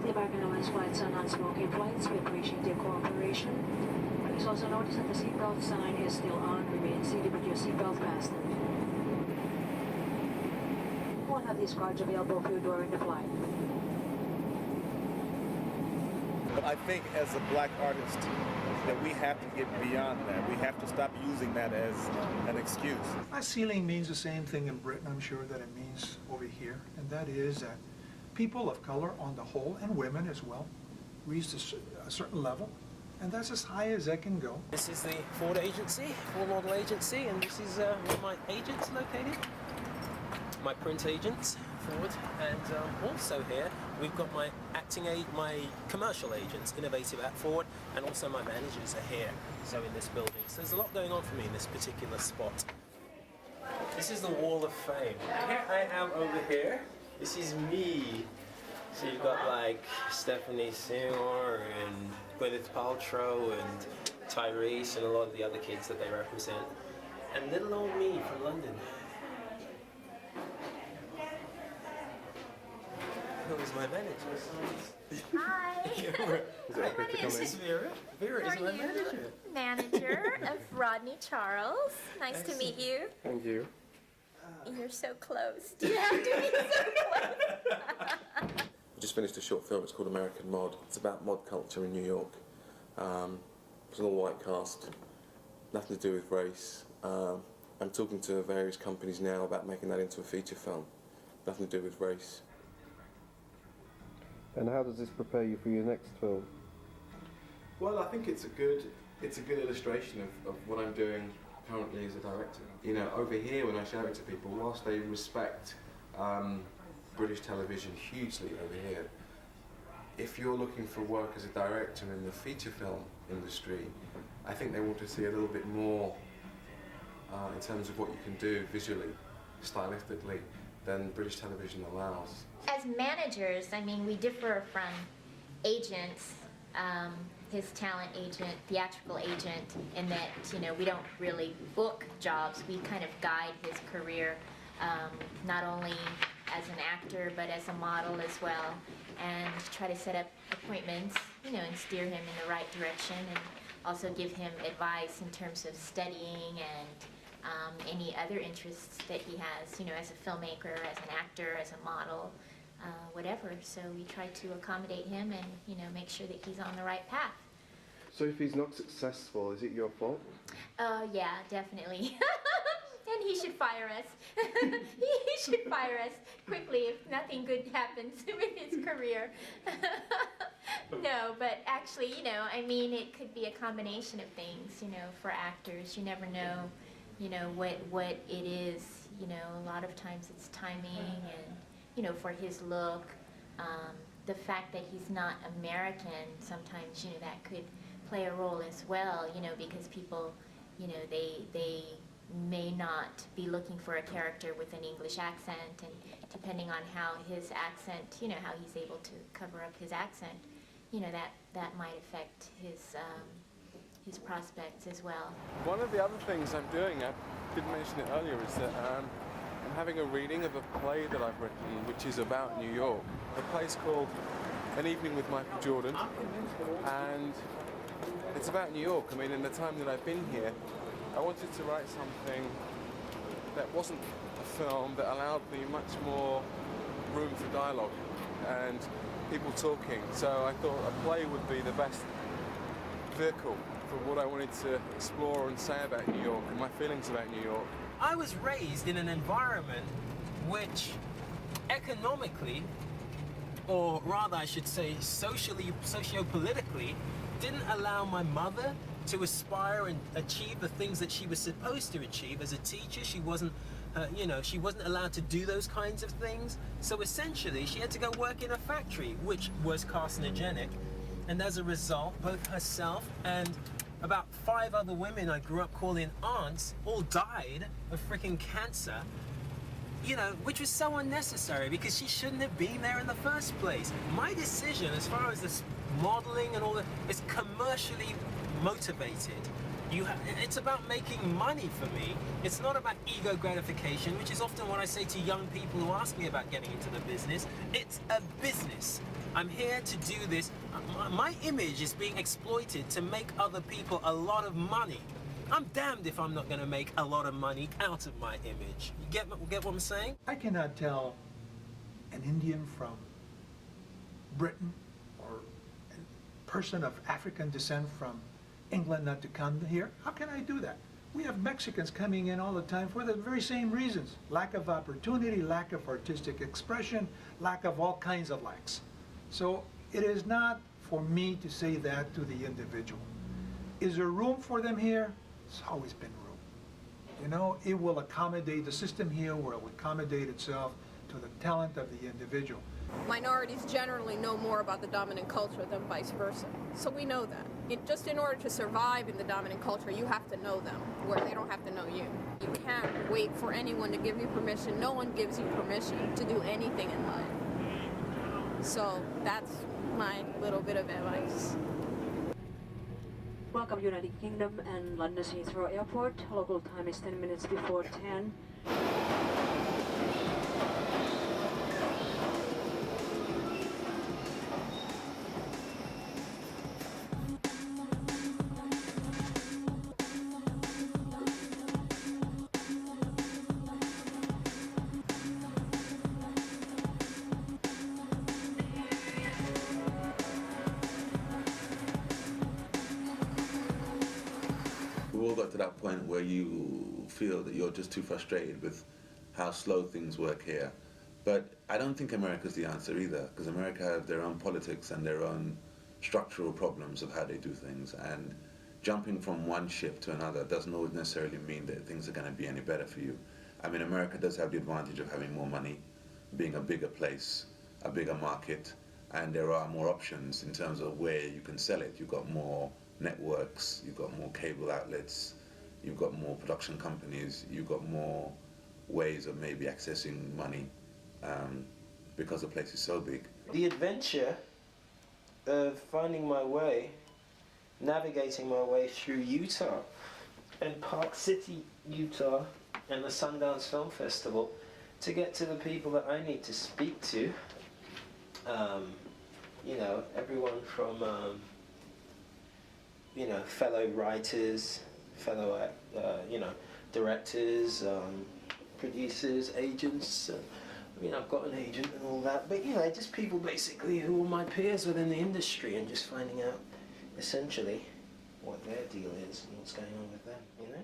The American Airlines flights are non-smoking flights. We appreciate your cooperation. Please also notice that the seatbelt sign is still on. Remain seated with your seatbelt fastened. We'll have these cards available for you during the flight. But I think as a black artist that we have to get beyond that. We have to stop using that as an excuse. Ceiling means the same thing in Britain, I'm sure, that it means over here, and that is that people of color on the whole, and women as well, reach a certain level, and that's as high as they can go. This is the Ford agency, Ford Model Agency, and this is where my agent's located. My print agents, Ford, and also here we've got my my commercial agents, Innovative at Ford, and also my managers are here, so in this building. So there's a lot going on for me in this particular spot. This is the Wall of Fame. Here I am over here. This is me. So you've got like Stephanie Seymour and Gwyneth Paltrow and Tyrese and a lot of the other kids that they represent. And little old me from London. Who is my manager? Hi. This is Vera. Vera is my manager. Manager of Rodney Charles. Nice to meet you. Thank you. You're so close. You have to be so close. I just finished a short film. It's called American Mod. It's about mod culture in New York. It's an all-white cast. Nothing to do with race. I'm talking to various companies now about making that into a feature film. Nothing to do with race. And how does this prepare you for your next film? Well, I think it's a good illustration of what I'm doing currently as a director. You know, over here when I show it to people, whilst they respect British television hugely over here, if you're looking for work as a director in the feature film industry, I think they want to see a little bit more in terms of what you can do visually, stylistically, than British television allows. As managers, I mean, we differ from agents, his talent agent, theatrical agent, in that, you know, we don't really book jobs. We kind of guide his career, not only as an actor, but as a model as well, and try to set up appointments, you know, and steer him in the right direction, and also give him advice in terms of studying and any other interests that he has, you know, as a filmmaker, as an actor, as a model, whatever. So we try to accommodate him and, you know, make sure that he's on the right path. So if he's not successful, is it your fault? Yeah, definitely. And he should fire us. He should fire us quickly if nothing good happens with his career. No, but actually, you know, I mean, it could be a combination of things, you know, for actors. You never know, you know, what it is. You know, a lot of times it's timing and, you know, for his look. The fact that he's not American, sometimes, you know, that could play a role as well, you know, because people, you know, they may not be looking for a character with an English accent, and depending on how his accent, you know, how he's able to cover up his accent, you know, that might affect his prospects as well. One of the other things I'm doing, I didn't mention it earlier, is that I'm having a reading of a play that I've written, which is about New York. The play's called An Evening with Michael Jordan, and it's about New York. I mean, in the time that I've been here, I wanted to write something that wasn't a film, that allowed me much more room for dialogue and people talking. So I thought a play would be the best vehicle for what I wanted to explore and say about New York and my feelings about New York. I was raised in an environment which economically, or rather I should say socio-politically, didn't allow my mother to aspire and achieve the things that she was supposed to achieve. As a teacher, she wasn't, you know, she wasn't allowed to do those kinds of things. So essentially, she had to go work in a factory, which was carcinogenic. And as a result, both herself and about 5 other women I grew up calling aunts all died of freaking cancer, you know, which was so unnecessary because she shouldn't have been there in the first place. My decision as far as this modeling and all that is commercially motivated. It's about making money for me. It's not about ego gratification, which is often what I say to young people who ask me about getting into the business. It's a business. I'm here to do this. My image is being exploited to make other people a lot of money. I'm damned if I'm not going to make a lot of money out of my image. You get what I'm saying? I cannot tell an Indian from Britain or a person of African descent from England not to come here. How can I do that? We have Mexicans coming in all the time for the very same reasons. Lack of opportunity, lack of artistic expression, lack of all kinds of lacks. So it is not for me to say that to the individual. Is there room for them here? It's always been room. You know, it will accommodate, the system here will accommodate itself to the talent of the individual. Minorities generally know more about the dominant culture than vice versa. So we know that. Just in order to survive in the dominant culture, you have to know them, where they don't have to know you. You can't wait for anyone to give you permission. No one gives you permission to do anything in life. So that's my little bit of advice. Welcome United Kingdom and London's Heathrow Airport. Local time is 10 minutes before 10. We've all got to that point where you feel that you're just too frustrated with how slow things work here. But I don't think America's the answer either, because America have their own politics and their own structural problems of how they do things. And jumping from one ship to another doesn't always necessarily mean that things are going to be any better for you. I mean, America does have the advantage of having more money, being a bigger place, a bigger market, and there are more options in terms of where you can sell it. You've got more networks, you've got more cable outlets, you've got more production companies, you've got more ways of maybe accessing money because the place is so big. The adventure of finding my way, navigating my way through Utah and Park City, Utah, and the Sundance Film Festival to get to the people that I need to speak to. You know, everyone from you know, fellow writers, fellow, you know, directors, producers, agents. I mean, I've got an agent and all that, but, you know, just people basically who are my peers within the industry and just finding out, essentially, what their deal is and what's going on with them, you know?